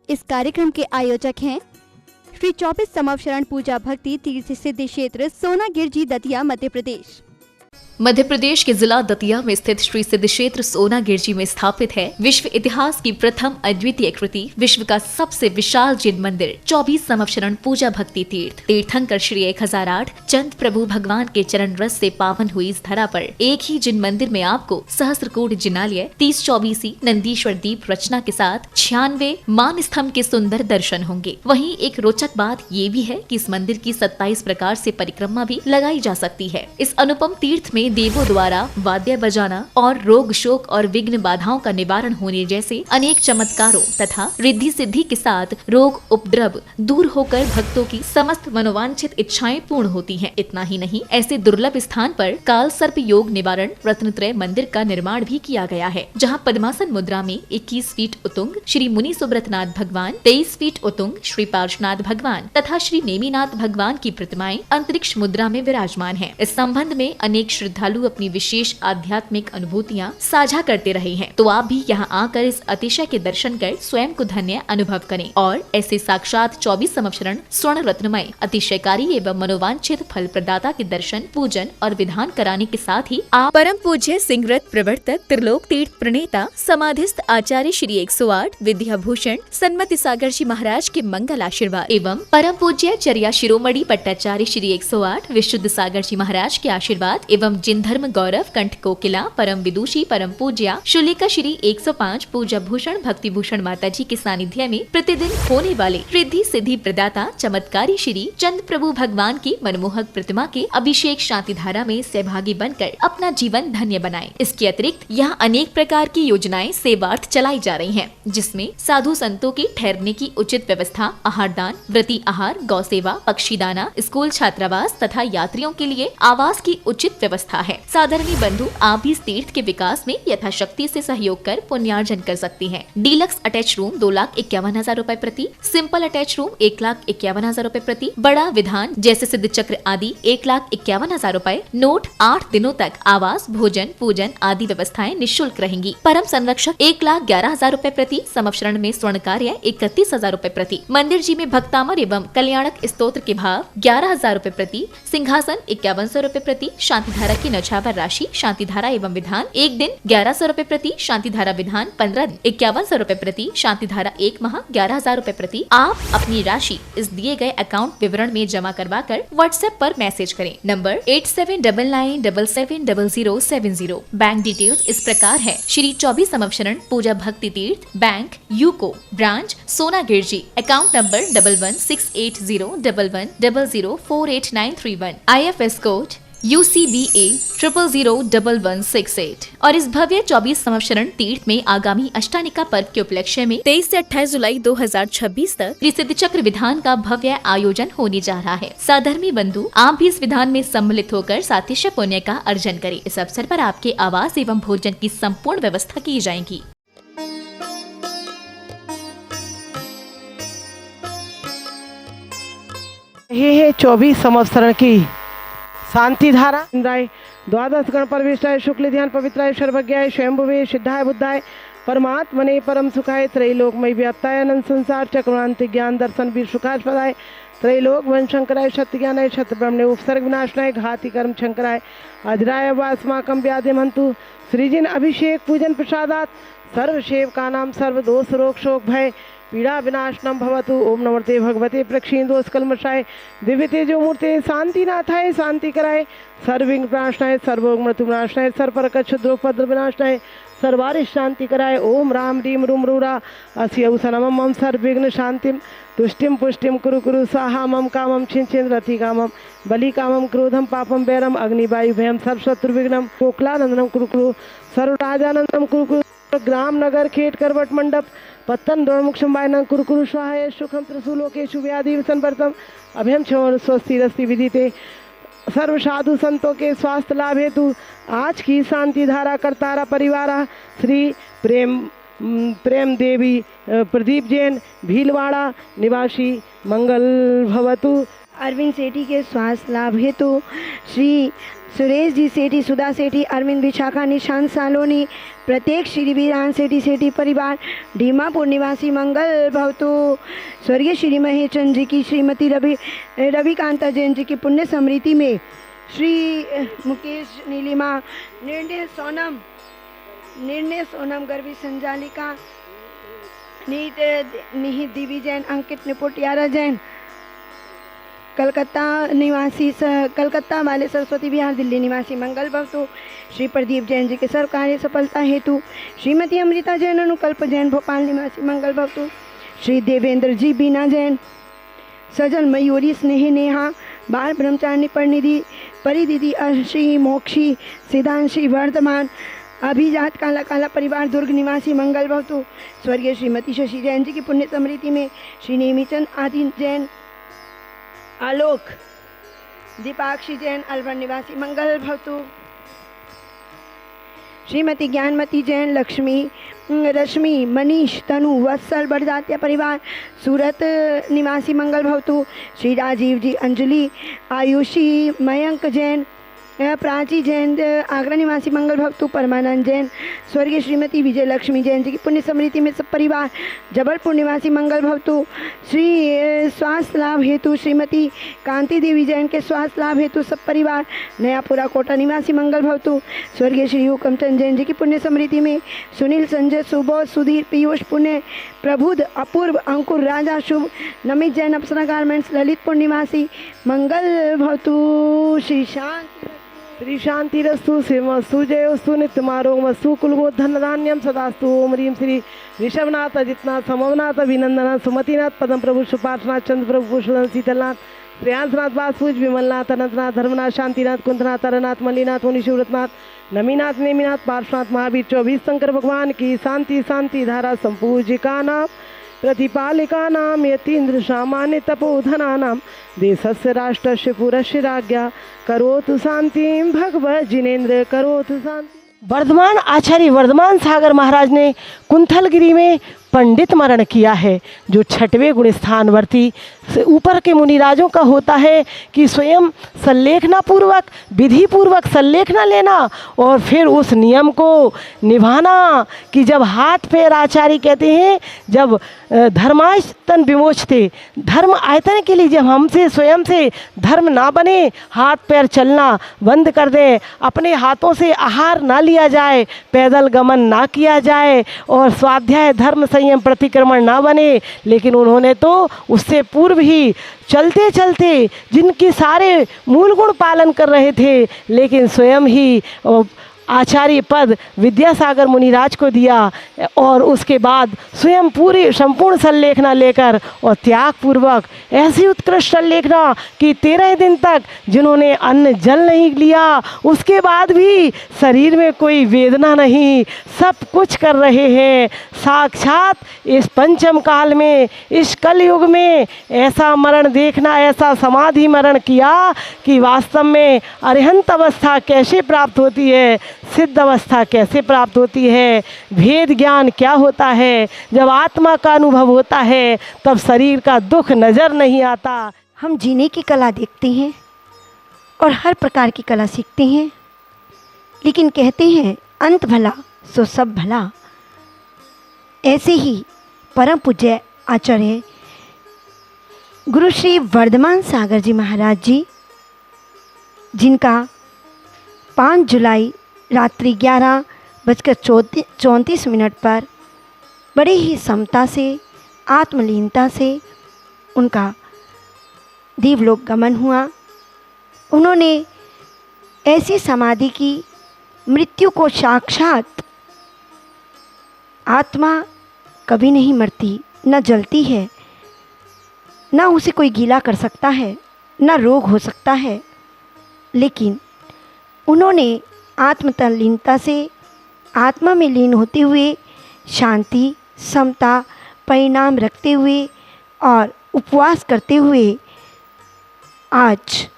इस कार्यक्रम के आयोजक हैं श्री 24 समवशरण पूजा भक्ति तीर्थ सिद्धि क्षेत्र सोनागिरजी दतिया मध्य प्रदेश। मध्य प्रदेश के जिला दतिया में स्थित श्री सिद्धि क्षेत्र सोनागिरजी में स्थापित है विश्व इतिहास की प्रथम अद्वितीय कृति, विश्व का सबसे विशाल जिन मंदिर 24 समवशरण पूजा भक्ति तीर्थ। तीर्थंकर श्री 1008 चंद प्रभु भगवान के चरण रस से पावन हुई इस धरा पर एक ही जिन मंदिर में आपको सहस्त्रकोट जिनालय, 30-24 नंदीश्वर दीप रचना के साथ 96 मान स्तंभ के सुंदर दर्शन होंगे। वहीं एक रोचक बात ये भी है कि इस मंदिर की 27 प्रकार से परिक्रमा भी लगाई जा सकती है। इस अनुपम तीर्थ में देवों द्वारा वाद्य बजाना और रोग शोक और विघ्न बाधाओं का निवारण होने जैसे अनेक चमत्कारों तथा रिद्धि सिद्धि के साथ रोग उपद्रव दूर होकर भक्तों की समस्त मनोवांछित इच्छाएं पूर्ण होती हैं। इतना ही नहीं, ऐसे दुर्लभ स्थान पर काल सर्प योग निवारण रत्नत्रय मंदिर का निर्माण भी किया गया है, जहां पद्मासन मुद्रा में 21 फीट उतुंग श्री मुनि सुब्रतनाथ भगवान, 23 फीट उतुंग श्री पार्श्वनाथ भगवान तथा श्री नेमिनाथ भगवान की प्रतिमाएं अंतरिक्ष मुद्रा में विराजमान है। इस संबंध में अनेक श्रद्धालु अपनी विशेष आध्यात्मिक अनुभूतियां साझा करते रहे हैं, तो आप भी यहां आकर इस अतिशय के दर्शन कर स्वयं को धन्य अनुभव करें और ऐसे साक्षात 24 समवशरण स्वर्ण रत्नमय अतिशयकारी एवं मनोवांछित फल प्रदाता के दर्शन, पूजन और विधान कराने के साथ ही आप परम पूज्य सिंहरथ प्रवर्तक, त्रिलोक तीर्थ प्रणेता, समाधिस्थ आचार्य श्री 108 विद्याभूषण सन्मति सागर जी महाराज के मंगल आशीर्वाद एवं परम पूज्य चर्या शिरोमणि पट्टाचार्य श्री 108 विशुद्ध सागर जी महाराज के आशीर्वाद एवं जिन धर्म गौरव कंठ कोकिला परम विदुषी परम पूज्या शुलिका श्री 105 पूजा भूषण भक्ति भूषण माता जी के सानिध्य में प्रतिदिन होने वाले रिद्धि सिद्धि प्रदाता चमत्कारी श्री चंद प्रभु भगवान की मनमोहक प्रतिमा के अभिषेक शांति धारा में सहभागी बनकर अपना जीवन धन्य बनाएं। इसके अतिरिक्त यहाँ अनेक प्रकार की योजनाएं सेवार्थ चलाई जा रही हैं, जिसमें साधु संतों की ठहरने की उचित व्यवस्था, आहार दान, व्रती आहार, गौ सेवा, पक्षी दाना, स्कूल छात्रावास तथा यात्रियों के लिए आवास की उचित व्यवस्था है। साधारणी बंधु आप भी इस तीर्थ के विकास में यथाशक्ति से सहयोग कर पुण्यार्जन कर सकती हैं। डीलक्स अटैच रूम 2,51,000 रूपए प्रति, सिंपल अटैच रूम 1,51,000 रूपए प्रति, बड़ा विधान जैसे सिद्ध चक्र आदि 1,51,000 रूपए। नोट 8 दिनों तक आवास, भोजन, पूजन आदि व्यवस्थाएं निःशुल्क रहेंगी। परम संरक्षक 1,11,000 रूपए प्रति, समवशरण में स्वर्ण कार्य 31,000 रूपए प्रति, मंदिर जी में भक्तामर एवं कल्याणक स्तोत्र के भाव 11,000 रूपए प्रति, सिंहासन 5100 रूपए प्रति, शांति धारा की नौछावर राशि शांति धारा एवं विधान एक दिन 1100 रूपए प्रति, शांति धारा विधान 15 दिन 5100 रूपए प्रति, शांति धारा एक माह 11,000 रूपए प्रति। आप अपनी राशि इस दिए गए अकाउंट विवरण में जमा करवा कर व्हाट्सएप पर मैसेज करें। नंबर 8799770070। बैंक डिटेल्स इस प्रकार है। श्री 24 समवशरण पूजा भक्ति तीर्थ, bank UCO, branch Sonagirji, account number 11600110048931, IFS code UCBA 0001168। और इस भव्य 24 समवशरण तीर्थ में आगामी अष्टानिका पर्व के उपलक्ष्य में 23 से 28 जुलाई 2026 तक सिद्ध चक्र विधान का भव्य आयोजन होने जा रहा है। साधर्मी बंधु आप भी इस विधान में सम्मिलित होकर सातिशय पुण्य का अर्जन करें। इस अवसर पर आपके आवास एवं भोजन की संपूर्ण व्यवस्था की जाएगी। ये है 24 संवत्सरण की शांति धारा। इंद्राय द्वादश गण परविष्टाय शुक्ल ध्यान पवित्राय सर्वज्ञाय स्वयंभुवे सिद्धाय बुद्धाय परमात्मने परम सुखाय त्रैलोकमय व्याप्ताय अनंत संसार चक्रवांति ज्ञान दर्शन वीर सुखास्पदाय त्रैलोक वन शंकराय सत्य ज्ञानाय सत्य ब्रह्मणे उपसर्ग विनाशनाय घाति कर्म शंकराय अजराय वास्माकं व्याधिमंतु श्रीजिन अभिषेक पूजन प्रसादात सर्वसेव का नाम सर्वदोष रोग शोक भय पीड़ा विनाशनम भवतु। ओम नमस्ते भगवते प्रक्षीण दोष कलमशाय दिव्य तेजो मूर्ते शांतिनाथाय शांति कराय सर्विघ्न प्रणाशनाय सर्वोग मृत्यु विनाशनाय सर्वपर क्षुद्रोपद्र विनाशनाय सर्वारिश शांति कराय। ओम राम रीम रूम रूरा अस्यौसनमं मम सर्वविघ्न शांतिम तुष्टिम पुष्टिम कुरु कुरु स्वाहा मम कामम छिन छिन रति कामम बलि कामम क्रोधम पापम वैरम अग्निवायु भयम सर्वशत्रु विघ्नम कोकलानंदनम कुरु कुरु सर्वराजानंदम कुरु कुरु ग्राम नगर खेट करवट मंडप पत्तन द्रोणमुक्षम कुरु कुरु स्वाहाय सुखम त्रिशूलोकेशु व्याधि संवर्तम अभयम क्षम स्वस्ति रस्ति विदिते सर्व साधु संतों के स्वास्थ्य लाभ हेतु आज की शांति धारा करतारा परिवार श्री प्रेम देवी प्रदीप जैन भीलवाड़ा निवासी मंगल भवतु। अरविंद सेठी के स्वास्थ्य लाभ हेतु श्री सुरेश जी सेठी, सुधा सेठी, अरविंद विशाखा, निशांत सालोनी, प्रत्येक श्री वीरान सेठी सेठी परिवार, ढीमापुर निवासी मंगल भवतु। स्वर्गीय श्री महेश चंद्र जी की श्रीमती रविकांता जैन जी की पुण्य स्मृति में श्री मुकेश नीलिमा, निर्णय सोनम गर्भी संचालिका, निहित देवी जैन, अंकित निपुटियारा जैन, कलकत्ता वाले सरस्वती विहार दिल्ली निवासी मंगल भवतु। श्री प्रदीप जैन जी के सर्व कार्य सफलता हेतु, श्रीमती अमृता जैन, अनुकल्प जैन, भोपाल निवासी मंगल भवतु। श्री देवेंद्र जी, बीना जैन, सजल मयूरी, स्नेह नेहा, बाल ब्रह्मचारिणी परिनिधि, परिदीदी, श्री मोक्षी, सिद्धांशी, वर्धमान, अभिजात काला काला परिवार, दुर्ग निवासी मंगल भवतु। स्वर्गीय श्रीमती शशि जैन जी की पुण्य स्मृति में श्री नेमीचंद आदि जैन, आलोक, दीपाक्षी जैन, अलवर निवासी मंगल भवतु। श्रीमती ज्ञानमती जैन, लक्ष्मी, रश्मि, मनीष, तनु, वत्सल, बड़जात्या परिवार, सूरत निवासी मंगल भवतु। श्री राजीव जी, अंजलि, आयुषी, मयंक जैन, प्राची जैन, आगरा निवासी मंगल भवतु। परमानंद जैन, स्वर्गीय श्रीमती विजय लक्ष्मी जैन जी की पुण्य स्मृति में सब परिवार, जबलपुर निवासी मंगल भवतु। श्री स्वास्थ्य लाभ हेतु श्रीमती कांति देवी जैन के स्वास्थ्य लाभ हेतु सब परिवार, नयापुरा कोटा निवासी मंगल भवतु। स्वर्गीय श्री हुकमचंद जैन जी की पुण्य स्मृति में सुनील, संजय, सुबोध, सुधीर, पीयूष, पुण्य, प्रबुद्ध, अपूर्व, अंकुर, राजा, शुभ, नमित जैन, अप्सरा गारमेंट्स, ललितपुर निवासी मंगल भवतु। श्री शांतिरस्तु, शिवमस्तु, जयोस्तु, नित्यमारोगमस्तु, कुलगोधन धान्यम सदास्तु। ओम ह्रीं श्री ऋषभनाथ, अजितनाथ, समवनाथ, अभिनंदनाथ, सुमतिनाथ, पदम प्रभु, सुपाठनाथ, चंद्र प्रभु, पुष्पनाथ, शीतलनाथ, श्रेयांसनाथ, वासुज, विमलनाथ, अनंतनाथ, धर्मनाथ, शांतिनाथ, कुंतनाथ, तारानाथ, मल्लीनाथ, मुनिशिवरतनाथ, नमीनाथ, नेमिनाथ, पार्श्वनाथ, महावीर 24 शंकर भगवान की शांति शांति धारा संपूजिका नाम, प्रतिपालिका नाम, यतीन्द्र सामान्य तपोधना नाम, देशस्य राष्ट्रस्य पुरस्य राज्ञा, करोतु शांतिं भगवत जिनेन्द्र, करोतु शांति। वर्धमान आचार्य वर्धमान सागर महाराज ने कुंथलगिरी में पंडित मरण किया है, जो 6वें गुण स्थानवर्ती ऊपर के मुनिराजों का होता है कि स्वयं संलेखना पूर्वक, विधि पूर्वक संलेखना लेना और फिर उस नियम को निभाना कि जब हाथ पैर, आचार्य कहते हैं, जब धर्मायतन विमोचते, धर्म आयतन के लिए जब हमसे स्वयं से धर्म ना बने, हाथ पैर चलना बंद कर दें, अपने हाथों से आहार ना लिया जाए, पैदल गमन ना किया जाए और स्वाध्याय धर्म संयम प्रतिक्रमण ना बने, लेकिन उन्होंने तो उससे पूर्व ही चलते चलते जिनके सारे मूल गुण पालन कर रहे थे, लेकिन स्वयं ही आचार्य पद विद्यासागर मुनिराज को दिया और उसके बाद स्वयं पूरी संपूर्ण संलेखना लेकर और त्याग पूर्वक ऐसी उत्कृष्ट संलेखना कि 13 दिन तक जिन्होंने अन्न जल नहीं लिया, उसके बाद भी शरीर में कोई वेदना नहीं, सब कुछ कर रहे हैं। साक्षात इस पंचम काल में, इस कलयुग में ऐसा मरण देखना, ऐसा समाधि मरण किया कि वास्तव में अरिहंत अवस्था कैसे प्राप्त होती है, सिद्ध अवस्था कैसे प्राप्त होती है, भेद ज्ञान क्या होता है। जब आत्मा का अनुभव होता है तब शरीर का दुख नजर नहीं आता। हम जीने की कला देखते हैं और हर प्रकार की कला सीखते हैं, लेकिन कहते हैं अंत भला सो सब भला। ऐसे ही परम पूज्य आचार्य गुरु श्री वर्धमान सागर जी महाराज जी, जिनका 5 जुलाई रात्रि 11:34 पर बड़े ही समता से, आत्मलीनता से उनका देवलोक गमन हुआ। उन्होंने ऐसी समाधि की, मृत्यु को साक्षात, आत्मा कभी नहीं मरती, न जलती है, न उसे कोई गीला कर सकता है, न रोग हो सकता है, लेकिन उन्होंने आत्मतल्लीनता से, आत्मा में लीन होते हुए शांति, समता परिणाम रखते हुए और उपवास करते हुए आज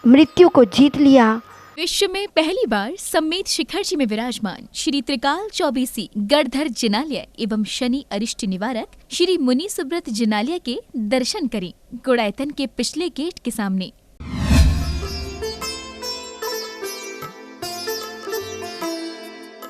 मृत्यु को जीत लिया। विश्व में पहली बार सम्मेत शिखर जी में विराजमान श्री त्रिकाल चौबीसी गढ़धर जिनालय एवं शनि अरिष्ट निवारक श्री मुनि सुब्रत जिनालय के दर्शन करें गुड़ायतन के पिछले गेट के सामने।